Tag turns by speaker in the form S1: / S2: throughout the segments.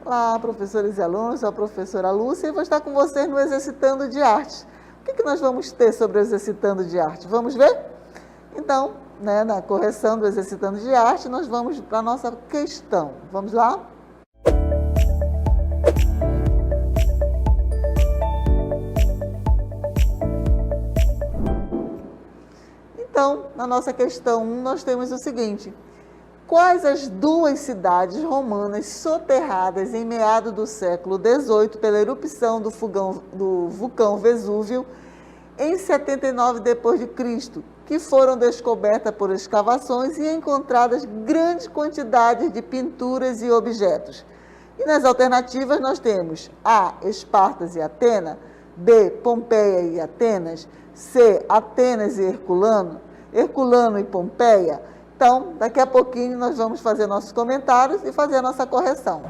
S1: Olá, professores e alunos, sou a professora Lúcia e vou estar com vocês no Exercitando de Arte. O que nós vamos ter sobre o Exercitando de Arte? Vamos ver? Então, na correção do Exercitando de Arte, nós vamos para a nossa questão. Vamos lá? Então, na nossa questão 1, nós temos o seguinte: quais as duas cidades romanas soterradas em meados do século XVIII pela erupção do vulcão Vesúvio em 79 d.C., que foram descobertas por escavações e encontradas grandes quantidades de pinturas e objetos? E nas alternativas nós temos A, Espartas e Atena, B, Pompeia e Atenas, C, Atenas e Herculano e Pompeia. Então, daqui a pouquinho nós vamos fazer nossos comentários e fazer a nossa correção.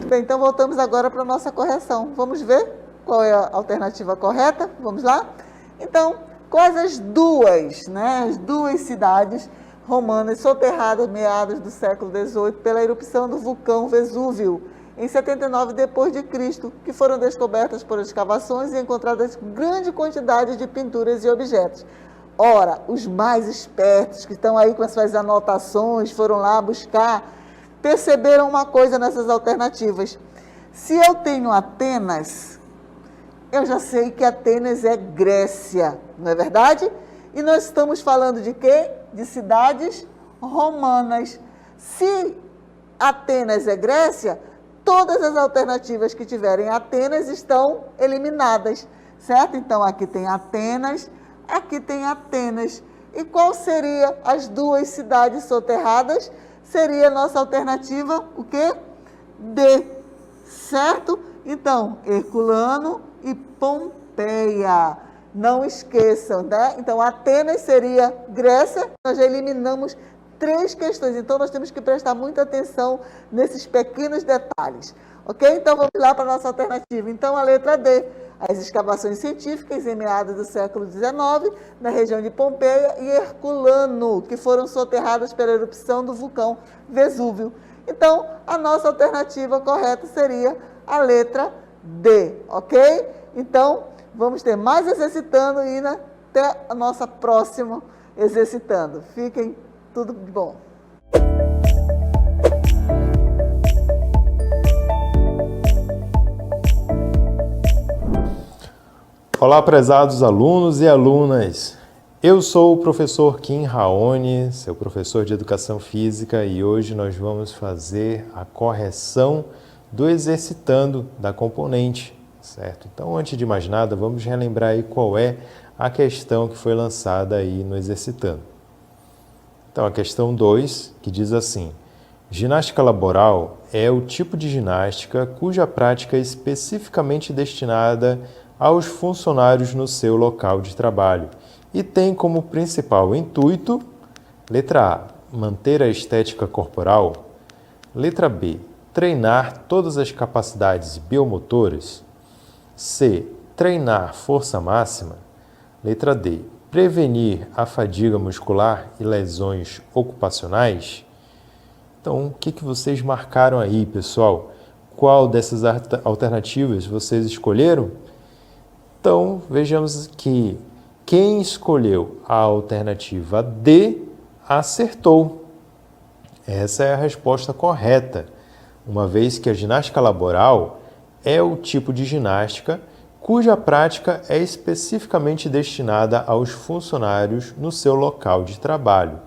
S1: Bem, então voltamos agora para a nossa correção. Vamos ver qual é a alternativa correta? Vamos lá? Então, quais as duas cidades romanas soterradas meados do século XVIII pela erupção do vulcão Vesúvio em 79 d.C., que foram descobertas por escavações e encontradas grande quantidade de pinturas e objetos? Ora, os mais espertos que estão aí com as suas anotações, foram lá buscar, perceberam uma coisa nessas alternativas. Se eu tenho Atenas, eu já sei que Atenas é Grécia, não é verdade? E nós estamos falando de quê? De cidades romanas. Se Atenas é Grécia, todas as alternativas que tiverem Atenas estão eliminadas, certo? Então, aqui tem Atenas, aqui tem Atenas. E qual seria as duas cidades soterradas? Seria a nossa alternativa, o quê? D, certo? Então, Herculano e Pompeia. Não esqueçam, né? Então, Atenas seria Grécia. Nós já eliminamos 3 questões. Então, nós temos que prestar muita atenção nesses pequenos detalhes. Ok? Então, vamos lá para a nossa alternativa. Então, a letra D. As escavações científicas em meados do século XIX, na região de Pompeia e Herculano, que foram soterradas pela erupção do vulcão Vesúvio. Então, a nossa alternativa correta seria a letra D, ok? Então, vamos ter mais exercitando e até a nossa próxima exercitando. Fiquem tudo bom.
S2: Olá, prezados alunos e alunas. Eu sou o professor Kim Raoni, seu professor de Educação Física, e hoje nós vamos fazer a correção do exercitando da componente, certo? Então, antes de mais nada, vamos relembrar aí qual é a questão que foi lançada aí no exercitando. Então, a questão 2, que diz assim: ginástica laboral é o tipo de ginástica cuja prática é especificamente destinada aos funcionários no seu local de trabalho e tem como principal intuito, letra A, manter a estética corporal, letra B, treinar todas as capacidades biomotoras, C, treinar força máxima, letra D, prevenir a fadiga muscular e lesões ocupacionais. Então, o que vocês marcaram aí, pessoal? Qual dessas alternativas vocês escolheram? Então, vejamos que quem escolheu a alternativa D acertou. Essa é a resposta correta, uma vez que a ginástica laboral é o tipo de ginástica cuja prática é especificamente destinada aos funcionários no seu local de trabalho,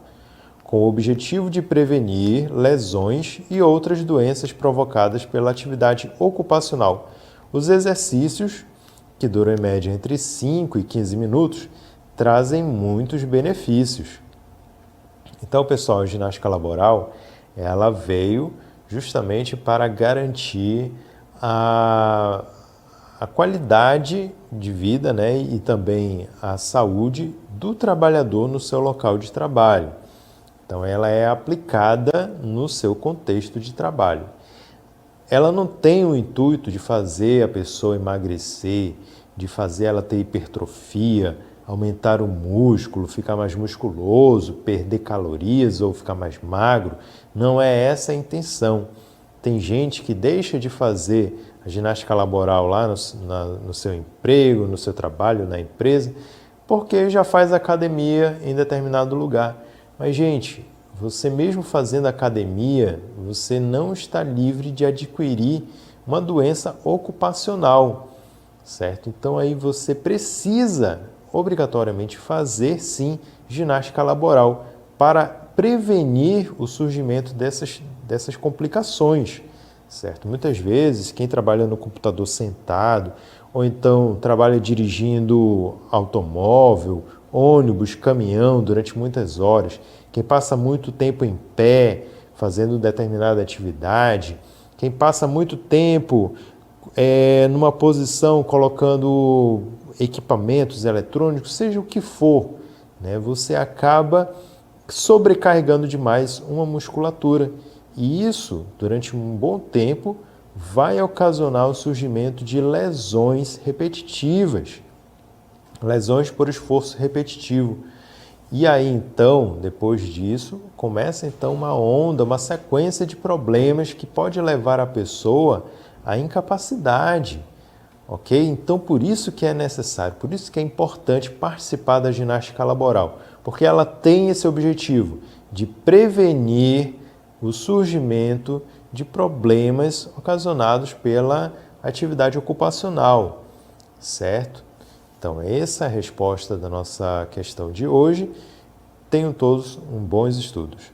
S2: com o objetivo de prevenir lesões e outras doenças provocadas pela atividade ocupacional. Os exercícios, que duram em média entre 5 e 15 minutos, trazem muitos benefícios. Então, pessoal, a ginástica laboral, ela veio justamente para garantir a qualidade de vida, né, e também a saúde do trabalhador no seu local de trabalho. Então, ela é aplicada no seu contexto de trabalho. Ela não tem o intuito de fazer a pessoa emagrecer, de fazer ela ter hipertrofia, aumentar o músculo, ficar mais musculoso, perder calorias ou ficar mais magro. Não é essa a intenção. Tem gente que deixa de fazer a ginástica laboral lá no seu emprego, no seu trabalho, na empresa, porque já faz academia em determinado lugar. Mas, gente, você mesmo fazendo academia, você não está livre de adquirir uma doença ocupacional, certo? Então, aí você precisa obrigatoriamente fazer, sim, ginástica laboral para prevenir o surgimento dessas complicações, certo? Muitas vezes, quem trabalha no computador sentado, ou então trabalha dirigindo automóvel, ônibus, caminhão durante muitas horas, quem passa muito tempo em pé fazendo determinada atividade, quem passa muito tempo numa posição colocando equipamentos eletrônicos, seja o que for, né? Você acaba sobrecarregando demais uma musculatura e isso, durante um bom tempo, vai ocasionar o surgimento de lesões repetitivas, lesões por esforço repetitivo. E aí, então, depois disso, começa então uma onda, uma sequência de problemas que pode levar a pessoa à incapacidade, ok? Então, por isso que é necessário, por isso que é importante participar da ginástica laboral, porque ela tem esse objetivo de prevenir o surgimento de problemas ocasionados pela atividade ocupacional, certo? Então, essa é a resposta da nossa questão de hoje. Tenham todos bons estudos.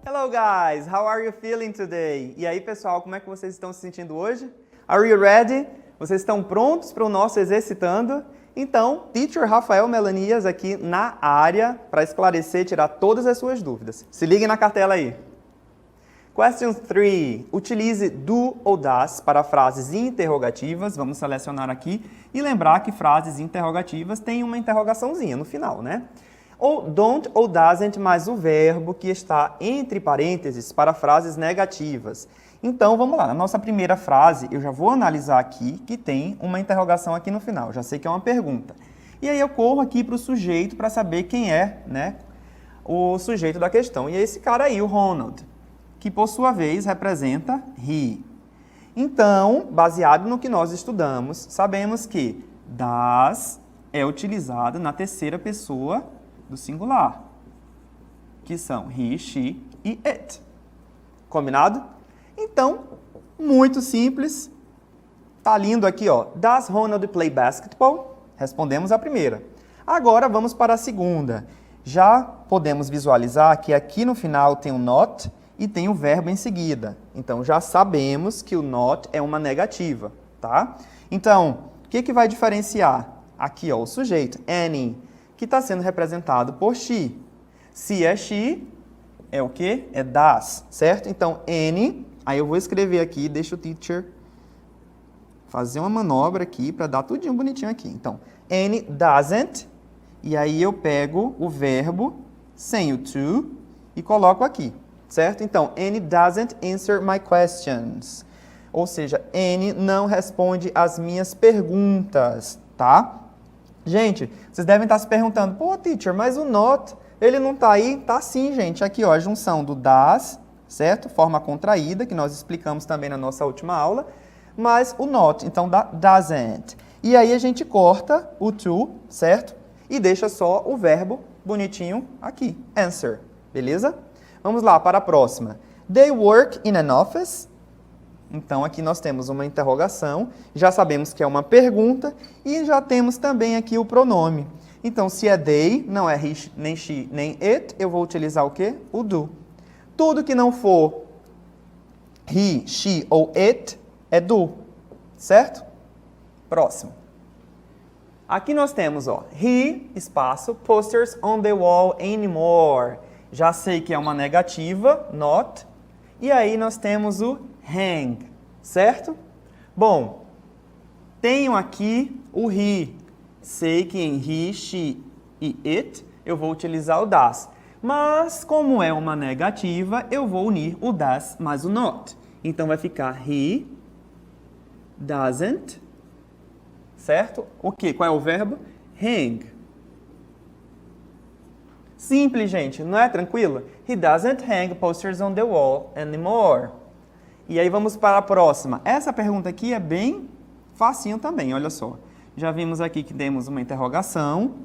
S3: Hello guys, how are you feeling today? E aí pessoal, como é que vocês estão se sentindo hoje? Are you ready? Vocês estão prontos para o nosso exercitando? Então, Teacher Rafael Melanias aqui na área para esclarecer e tirar todas as suas dúvidas. Se liguem na cartela aí. Question 3. Utilize do ou das para frases interrogativas. Vamos selecionar aqui e lembrar que frases interrogativas têm uma interrogaçãozinha no final, né? Ou don't ou doesn't mais o verbo que está entre parênteses para frases negativas. Então, vamos lá. Na nossa primeira frase, eu já vou analisar aqui que tem uma interrogação aqui no final. Já sei que é uma pergunta. E aí eu corro aqui para o sujeito para saber quem é, né, o sujeito da questão. E é esse cara aí, o Ronald, que por sua vez representa he. Então, baseado no que nós estudamos, sabemos que das é utilizada na terceira pessoa do singular, que são he, she e it. Combinado? Então, muito simples. Tá lindo aqui, ó. Does Ronald play basketball? Respondemos a primeira. Agora vamos para a segunda. Já podemos visualizar que aqui no final tem o not e tem o verbo em seguida. Então, já sabemos que o not é uma negativa, tá? Então, o que vai diferenciar? Aqui, ó, o sujeito, Annie, que está sendo representado por she. Se é she, é o quê? É das, certo? Então, Annie, aí eu vou escrever aqui, deixa o teacher fazer uma manobra aqui para dar tudinho bonitinho aqui. Então, Annie doesn't, e aí eu pego o verbo sem o to e coloco aqui. Certo? Então, Annie doesn't answer my questions. Ou seja, Annie não responde as minhas perguntas, tá? Gente, vocês devem estar se perguntando, pô, teacher, mas o not, ele não tá aí? Tá sim, gente. Aqui, ó, a junção do das, certo? Forma contraída, que nós explicamos também na nossa última aula, mas o not, então, doesn't. E aí a gente corta o to, certo? e deixa só o verbo bonitinho aqui, answer, beleza? Vamos lá para a próxima. They work in an office. Então, aqui nós temos uma interrogação, já sabemos que é uma pergunta e já temos também aqui o pronome. Então, se é they, não é he, nem she, nem it, eu vou utilizar o quê? O do. Tudo que não for he, she ou it é do, certo? Próximo. Aqui nós temos, ó, he, espaço, posters on the wall anymore. Já sei que é uma negativa, not. E aí nós temos o hang, certo? Bom, tenho aqui o he. Sei que em he, she e it eu vou utilizar o das. Mas, como é uma negativa, eu vou unir o das mais o not. Então vai ficar he doesn't, certo? O quê? Qual é o verbo? Hang. Simples, gente, não é tranquilo? He doesn't hang posters on the wall anymore. E aí vamos para a próxima. Essa pergunta aqui é bem facinho também, olha só. Já vimos aqui que temos uma interrogação.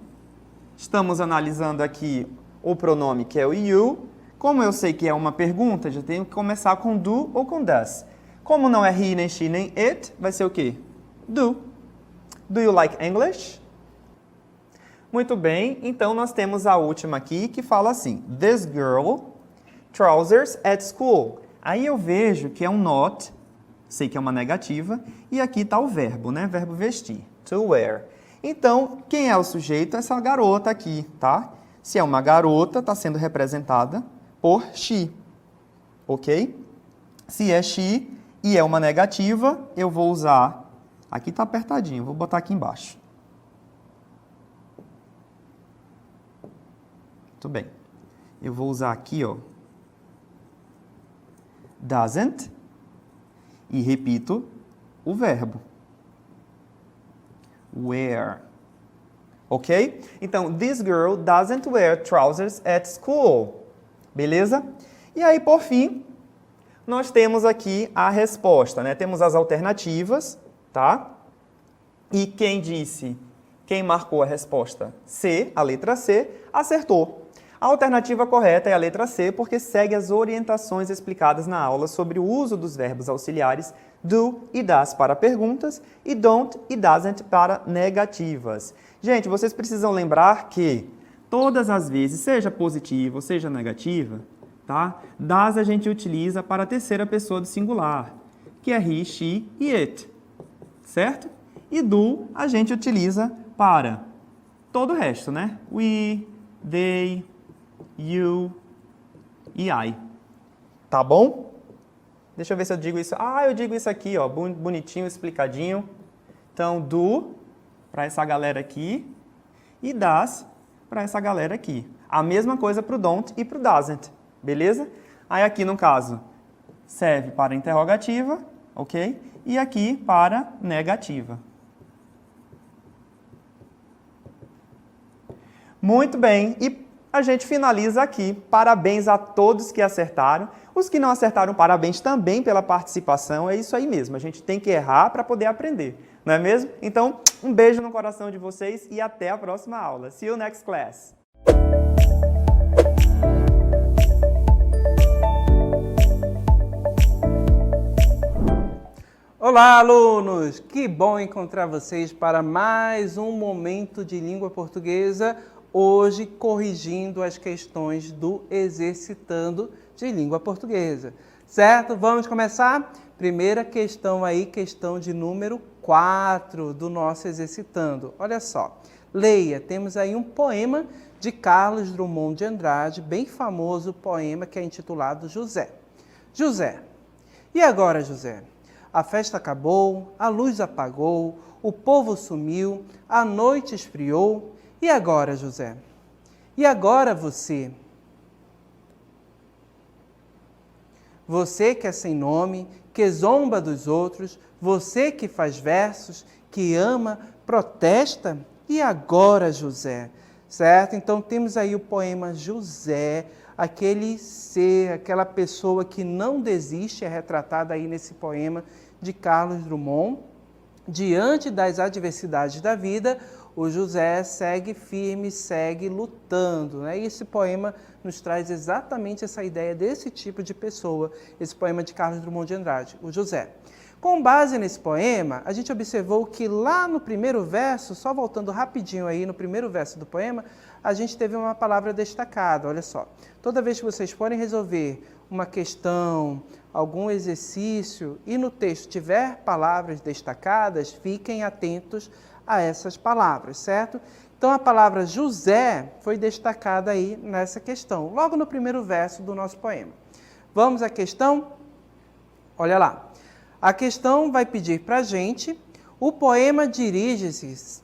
S3: Estamos analisando aqui o pronome que é o you. Como eu sei que é uma pergunta, já tenho que começar com do ou com does. Como não é he, nem she, nem it, vai ser o quê? Do. Do you like English? Muito bem, então nós temos a última aqui que fala assim. This girl trousers at school. Aí eu vejo que é um not, sei que é uma negativa, e aqui está o verbo, né? Verbo vestir, to wear. Então, quem é o sujeito? Essa garota aqui, tá? Se é uma garota, está sendo representada por she, ok? Se é she e é uma negativa, eu vou usar... Aqui está apertadinho, vou botar aqui embaixo. Muito bem. Eu vou usar aqui, ó, doesn't, e repito o verbo. Wear. Ok? Então, this girl doesn't wear trousers at school. Beleza? E aí, por fim, nós temos aqui a resposta, né? Temos as alternativas, tá? E quem marcou a resposta C, a letra C, acertou. A alternativa correta é a letra C, porque segue as orientações explicadas na aula sobre o uso dos verbos auxiliares do e das para perguntas e don't e doesn't para negativas. Gente, vocês precisam lembrar que todas as vezes, seja positiva ou seja negativa, tá? Das a gente utiliza para a terceira pessoa do singular, que é he, she e it, certo? E do a gente utiliza para todo o resto, né? We, they, you e I. Tá bom? Deixa eu ver se eu digo isso. Ah, eu digo isso aqui, ó, bonitinho, explicadinho. Então, do para essa galera aqui e das para essa galera aqui. A mesma coisa para o don't e para o doesn't, beleza? Aí aqui, no caso, serve para interrogativa, ok? E aqui para negativa. Muito bem, e a gente finaliza aqui. Parabéns a todos que acertaram. Os que não acertaram, parabéns também pela participação. É isso aí mesmo, a gente tem que errar para poder aprender, não é mesmo? Então, um beijo no coração de vocês e até a próxima aula. See you next class!
S4: Olá, alunos! Que bom encontrar vocês para mais um momento de língua portuguesa, hoje corrigindo as questões do Exercitando de Língua Portuguesa. Certo? Vamos começar? Primeira questão aí, questão de número 4 do nosso Exercitando. Olha só, leia, temos aí um poema de Carlos Drummond de Andrade, bem famoso poema que é intitulado José. José. E agora, José? A festa acabou, a luz apagou, o povo sumiu, a noite esfriou. E agora, José? E agora você? Você que é sem nome, que zomba dos outros, você que faz versos, que ama, protesta. E agora, José? Certo? Então temos aí o poema José, aquele ser, aquela pessoa que não desiste, é retratada aí nesse poema de Carlos Drummond. Diante das adversidades da vida, o José segue firme, segue lutando, né? E esse poema nos traz exatamente essa ideia desse tipo de pessoa, esse poema de Carlos Drummond de Andrade, o José. Com base nesse poema, a gente observou que lá no primeiro verso, só voltando rapidinho aí no primeiro verso do poema, a gente teve uma palavra destacada, olha só. Toda vez que vocês forem resolver uma questão, algum exercício e no texto tiver palavras destacadas, fiquem atentos a essas palavras, certo? Então a palavra José foi destacada aí nessa questão, logo no primeiro verso do nosso poema. Vamos à questão? Olha lá. A questão vai pedir para a gente, o poema dirige-se,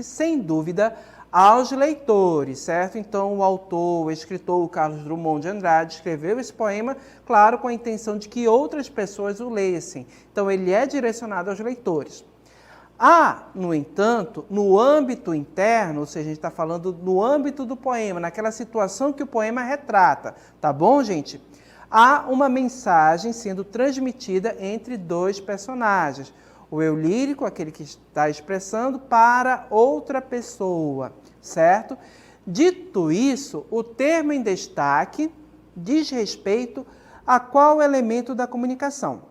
S4: sem dúvida, aos leitores, certo? Então, o autor, o escritor, o Carlos Drummond de Andrade, escreveu esse poema, claro, com a intenção de que outras pessoas o lessem. Então, ele é direcionado aos leitores. Há, no entanto, no âmbito interno, ou seja, a gente está falando no âmbito do poema, naquela situação que o poema retrata, tá bom, gente? Há uma mensagem sendo transmitida entre dois personagens. O eu lírico, aquele que está expressando, para outra pessoa, certo? Dito isso, o termo em destaque diz respeito a qual elemento da comunicação.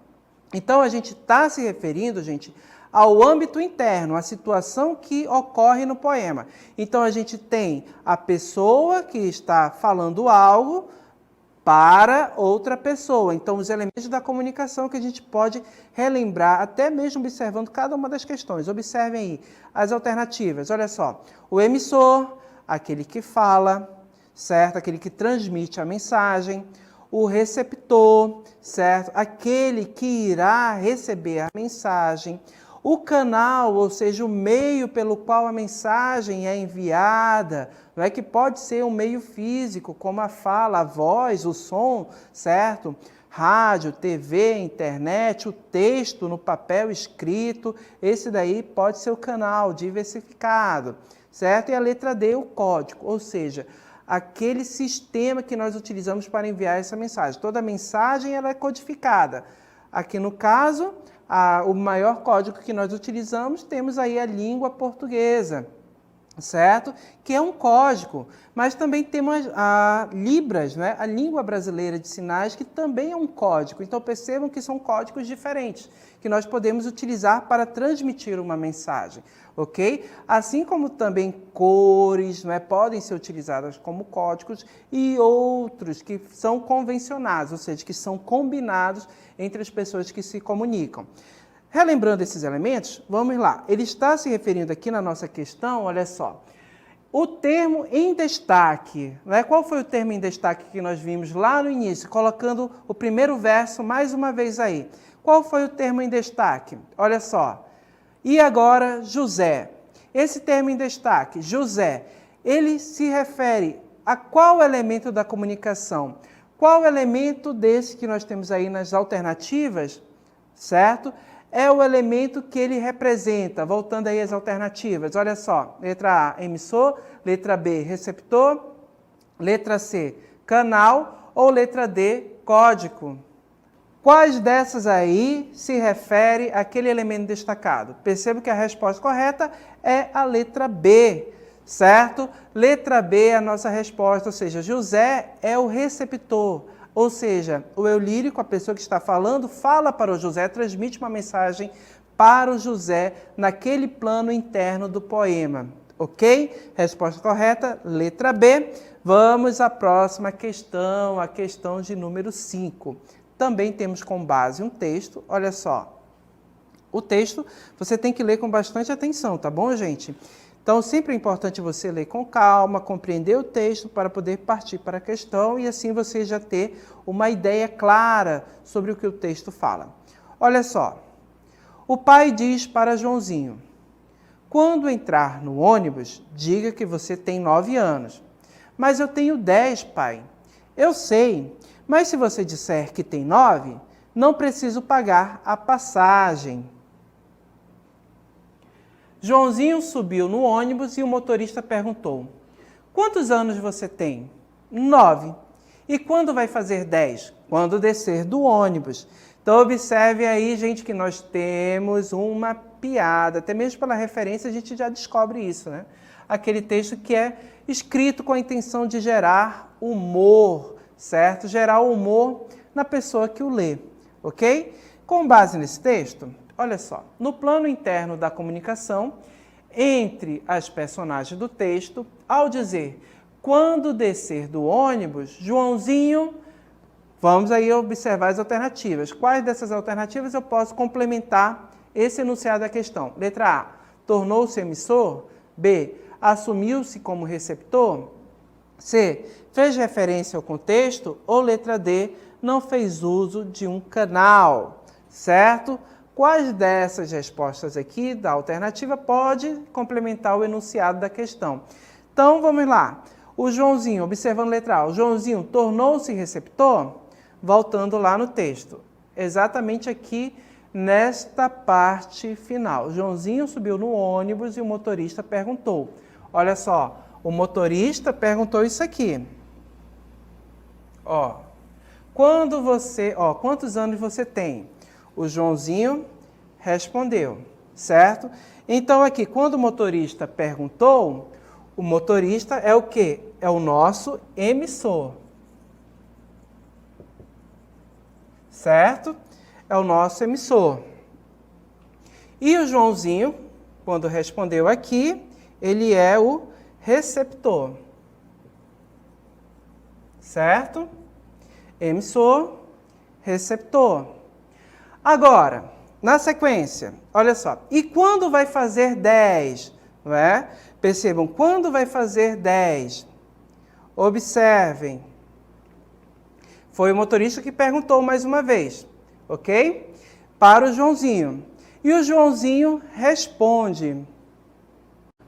S4: Então, a gente está se referindo, gente, ao âmbito interno, à situação que ocorre no poema. Então, a gente tem a pessoa que está falando algo para outra pessoa. Então, os elementos da comunicação que a gente pode relembrar, até mesmo observando cada uma das questões. Observem aí as alternativas. Olha só, o emissor, aquele que fala, certo? Aquele que transmite a mensagem. O receptor, certo? Aquele que irá receber a mensagem. O canal, ou seja, o meio pelo qual a mensagem é enviada, não é que pode ser um meio físico, como a fala, a voz, o som, certo? Rádio, TV, internet, o texto no papel escrito, esse daí pode ser o canal diversificado, certo? E a letra D, o código, ou seja, aquele sistema que nós utilizamos para enviar essa mensagem. Toda mensagem ela é codificada. Aqui no caso, o maior código que nós utilizamos, temos aí a língua portuguesa, certo? Que é um código, mas também temos a Libras, né? A língua brasileira de sinais, que também é um código. Então percebam que são códigos diferentes, que nós podemos utilizar para transmitir uma mensagem, ok? Assim como também cores, né? Podem ser utilizadas como códigos e outros que são convencionados, ou seja, que são combinados entre as pessoas que se comunicam. Relembrando esses elementos, vamos lá. Ele está se referindo aqui na nossa questão, olha só, o termo em destaque. Né? Qual foi o termo em destaque que nós vimos lá no início? Colocando o primeiro verso mais uma vez aí. Qual foi o termo em destaque? Olha só. E agora, José. Esse termo em destaque, José, ele se refere a qual elemento da comunicação? Qual elemento desse que nós temos aí nas alternativas, certo? É o elemento que ele representa. Voltando aí às alternativas, olha só. Letra A, emissor. Letra B, receptor. Letra C, canal. Ou letra D, código. Quais dessas aí se refere àquele elemento destacado? Perceba que a resposta correta é a letra B, certo? Letra B é a nossa resposta, ou seja, José é o receptor. Ou seja, o eu lírico, a pessoa que está falando, fala para o José, transmite uma mensagem para o José naquele plano interno do poema. Ok? Resposta correta, letra B. Vamos à próxima questão, a questão de número 5. Também temos como base um texto, olha só. O texto você tem que ler com bastante atenção, tá bom, gente? Então, sempre é importante você ler com calma, compreender o texto para poder partir para a questão e assim você já ter uma ideia clara sobre o que o texto fala. Olha só, o pai diz para Joãozinho, quando entrar no ônibus, diga que você tem 9 anos. Mas eu tenho 10, pai. Eu sei, mas se você disser que tem 9, não preciso pagar a passagem. Joãozinho subiu no ônibus e o motorista perguntou, quantos anos você tem? 9. E quando vai fazer 10? Quando descer do ônibus. Então, observe aí, gente, que nós temos uma piada, até mesmo pela referência a gente já descobre isso, né? Aquele texto que é escrito com a intenção de gerar humor, certo? Gerar humor na pessoa que o lê, ok? Com base nesse texto, olha só, no plano interno da comunicação, entre as personagens do texto, ao dizer, quando descer do ônibus, Joãozinho, vamos aí observar as alternativas. Quais dessas alternativas eu posso complementar esse enunciado da questão? Letra A, tornou-se emissor? B, assumiu-se como receptor? C, fez referência ao contexto? Ou letra D, não fez uso de um canal? Certo? Quais dessas respostas aqui da alternativa pode complementar o enunciado da questão? Então, vamos lá. O Joãozinho, observando a letra A, o Joãozinho tornou-se receptor? Voltando lá no texto, exatamente aqui nesta parte final. O Joãozinho subiu no ônibus e o motorista perguntou. Olha só, o motorista perguntou isso aqui. Ó, quantos anos você tem? O Joãozinho respondeu, certo? Então aqui, quando o motorista perguntou, o motorista é o quê? É o nosso emissor. Certo? É o nosso emissor. E o Joãozinho, quando respondeu aqui, ele é o receptor. Certo? Emissor, receptor. Agora, na sequência, olha só. E quando vai fazer 10? Não é? Percebam, quando vai fazer 10? Observem. Foi o motorista que perguntou mais uma vez, ok? Para o Joãozinho. E o Joãozinho responde.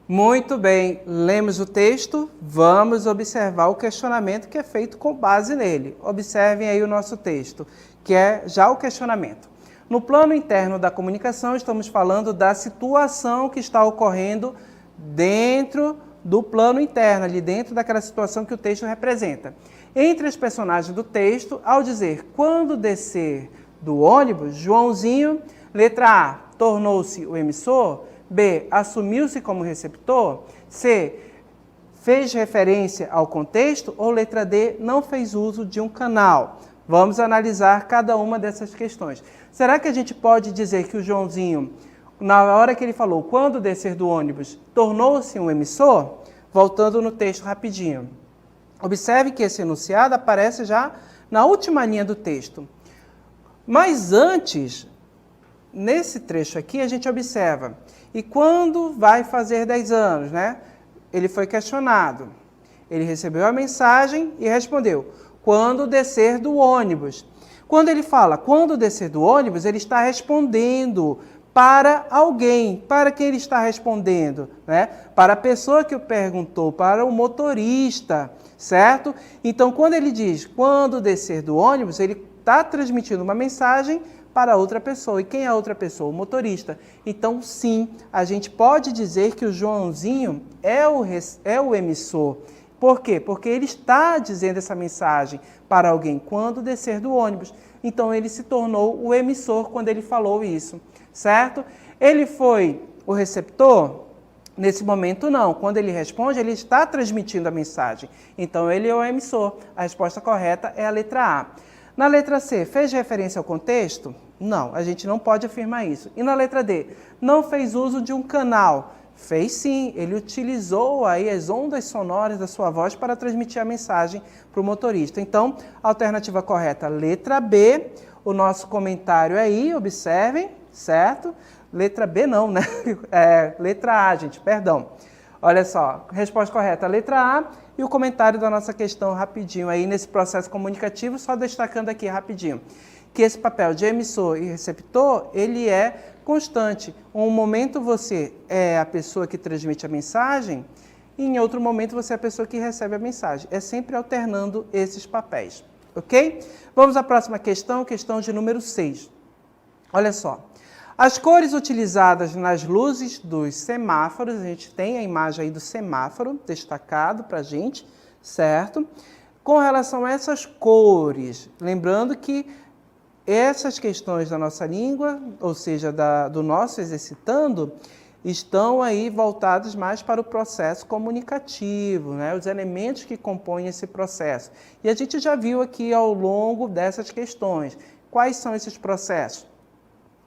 S4: Muito bem, lemos o texto, vamos observar o questionamento que é feito com base nele. Observem aí o nosso texto, que é já o questionamento. No plano interno da comunicação, estamos falando da situação que está ocorrendo dentro do plano interno, ali dentro daquela situação que o texto representa. Entre os personagens do texto, ao dizer, quando descer do ônibus, Joãozinho, letra A, tornou-se o emissor, B, assumiu-se como receptor, C, fez referência ao contexto, ou letra D, não fez uso de um canal. Vamos analisar cada uma dessas questões. Será que a gente pode dizer que o Joãozinho, na hora que ele falou, quando descer do ônibus, tornou-se um emissor? Voltando no texto rapidinho. Observe que esse enunciado aparece já na última linha do texto. Mas antes, nesse trecho aqui, a gente observa, e quando vai fazer 10 anos, né? Ele foi questionado. Ele recebeu a mensagem e respondeu, quando descer do ônibus. Quando ele fala, quando descer do ônibus, ele está respondendo para alguém. Para quem ele está respondendo? Né? Para a pessoa que o perguntou, para o motorista, certo? Então, quando ele diz, quando descer do ônibus, ele está transmitindo uma mensagem para outra pessoa. E quem é a outra pessoa? O motorista. Então, sim, a gente pode dizer que o Joãozinho é o emissor. Por quê? Porque ele está dizendo essa mensagem para alguém quando descer do ônibus. Então, ele se tornou o emissor quando ele falou isso, certo? Ele foi o receptor? Nesse momento, não. Quando ele responde, ele está transmitindo a mensagem. Então, ele é o emissor. A resposta correta é a letra A. Na letra C, fez referência ao contexto? Não, a gente não pode afirmar isso. E na letra D, não fez uso de um canal? Fez sim, ele utilizou aí as ondas sonoras da sua voz para transmitir a mensagem para o motorista. Então, a alternativa correta, letra B. O nosso comentário aí, observem, certo? Letra B não, né? Letra A, gente, perdão. Olha só, resposta correta, letra A. E o comentário da nossa questão rapidinho aí nesse processo comunicativo, só destacando aqui rapidinho, que esse papel de emissor e receptor, ele é constante. Um momento você é a pessoa que transmite a mensagem, e em outro momento você é a pessoa que recebe a mensagem. É sempre alternando esses papéis, ok? Vamos à próxima questão, questão de número 6. Olha só. As cores utilizadas nas luzes dos semáforos, a gente tem a imagem aí do semáforo destacado para a gente, certo? Com relação a essas cores, lembrando que essas questões da nossa língua, ou seja, do nosso exercitando, estão aí voltados mais para o processo comunicativo, né? Os elementos que compõem esse processo. E a gente já viu aqui ao longo dessas questões. Quais são esses processos?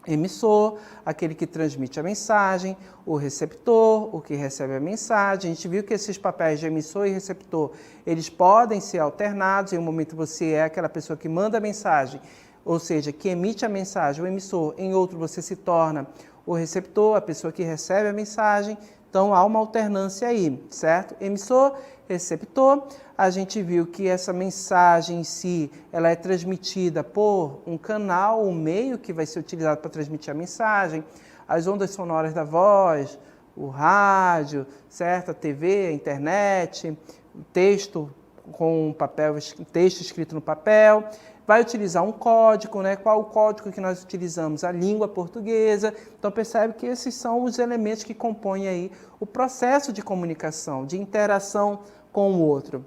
S4: Emissor, aquele que transmite a mensagem, o receptor, o que recebe a mensagem. A gente viu que esses papéis de emissor e receptor, eles podem ser alternados. Em um momento você é aquela pessoa que manda a mensagem, ou seja, que emite a mensagem, o emissor. Em outro você se torna o receptor, a pessoa que recebe a mensagem. Então, há uma alternância aí, certo? Emissor, receptor. A gente viu que essa mensagem em si, ela é transmitida por um canal, um meio que vai ser utilizado para transmitir a mensagem, as ondas sonoras da voz, o rádio, certo? A TV, a internet, o texto com papel, texto escrito no papel. Vai utilizar um código, né? Qual o código que nós utilizamos? A língua portuguesa. Então, percebe que esses são os elementos que compõem aí o processo de comunicação, de interação com o outro.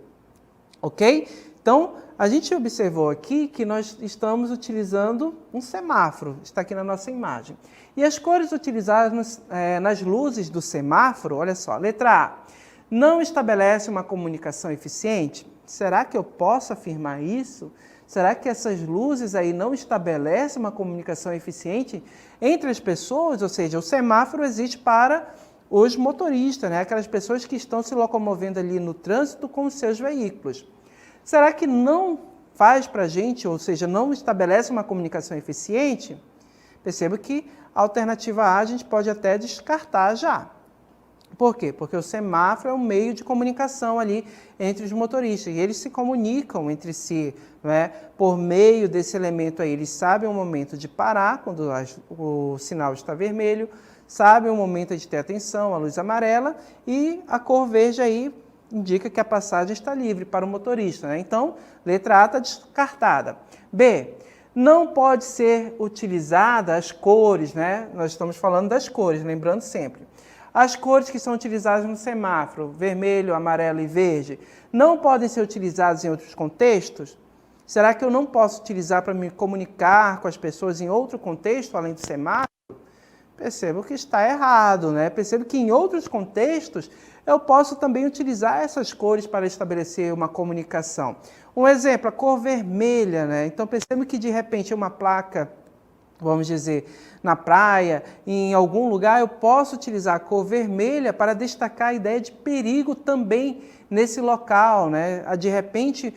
S4: Ok? Então, a gente observou aqui que nós estamos utilizando um semáforo, está aqui na nossa imagem. E as cores utilizadas nas luzes do semáforo, olha só, letra A, não estabelece uma comunicação eficiente? Será que eu posso afirmar isso? Será que essas luzes aí não estabelecem uma comunicação eficiente entre as pessoas? Ou seja, o semáforo existe para os motoristas, né? Aquelas pessoas que estão se locomovendo ali no trânsito com os seus veículos. Será que não faz para a gente, ou seja, não estabelece uma comunicação eficiente? Perceba que a alternativa A a gente pode até descartar já. Por quê? Porque o semáforo é um meio de comunicação ali entre os motoristas. E eles se comunicam entre si, né? Por meio desse elemento aí. Eles sabem o momento de parar, quando o sinal está vermelho, sabem o momento de ter atenção, a luz amarela, e a cor verde aí indica que a passagem está livre para o motorista, né? Então, letra A está descartada. B, não pode ser utilizada as cores, né? Nós estamos falando das cores, lembrando sempre. As cores que são utilizadas no semáforo, vermelho, amarelo e verde, não podem ser utilizadas em outros contextos? Será que eu não posso utilizar para me comunicar com as pessoas em outro contexto, além do semáforo? Percebo que está errado, né? Percebo que em outros contextos eu posso também utilizar essas cores para estabelecer uma comunicação. Um exemplo, a cor vermelha, né? Então percebo que de repente uma placa, vamos dizer, na praia, em algum lugar, eu posso utilizar a cor vermelha para destacar a ideia de perigo também nesse local, né? De repente,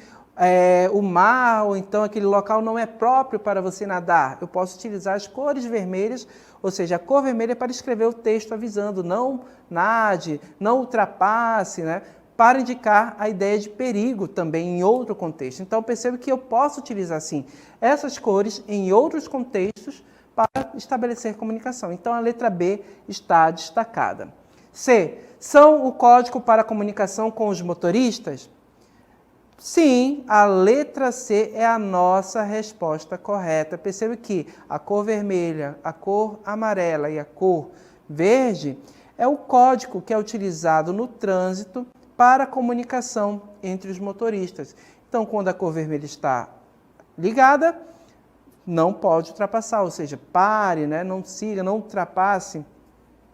S4: o mar, ou então aquele local não é próprio para você nadar. Eu posso utilizar as cores vermelhas, ou seja, a cor vermelha para escrever o texto avisando, não nade, não ultrapasse, né? Para indicar a ideia de perigo também em outro contexto. Então, percebo que eu posso utilizar, sim, essas cores em outros contextos para estabelecer comunicação. Então, a letra B está destacada. C. São o código para comunicação com os motoristas? Sim, a letra C é a nossa resposta correta. Perceba que a cor vermelha, a cor amarela e a cor verde é o código que é utilizado no trânsito para a comunicação entre os motoristas. Então, quando a cor vermelha está ligada, não pode ultrapassar, ou seja, pare, né? Não siga, não ultrapasse.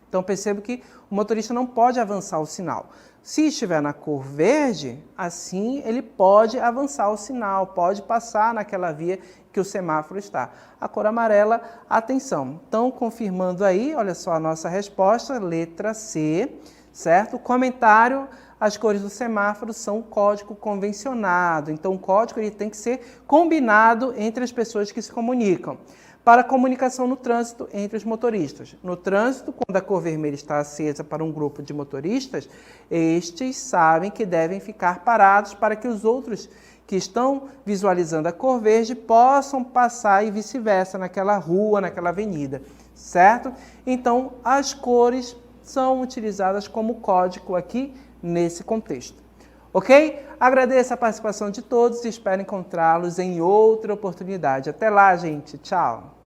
S4: Então, perceba que o motorista não pode avançar o sinal. Se estiver na cor verde, assim ele pode avançar o sinal, pode passar naquela via que o semáforo está. A cor amarela, atenção. Então, confirmando aí, olha só a nossa resposta, letra C, certo? O comentário, as cores do semáforo são um código convencionado. Então, o código ele tem que ser combinado entre as pessoas que se comunicam. Para a comunicação no trânsito entre os motoristas. No trânsito, quando a cor vermelha está acesa para um grupo de motoristas, estes sabem que devem ficar parados para que os outros que estão visualizando a cor verde possam passar e vice-versa naquela rua, naquela avenida, certo? Então, as cores são utilizadas como código aqui nesse contexto. Ok? Agradeço a participação de todos e espero encontrá-los em outra oportunidade. Até lá, gente. Tchau!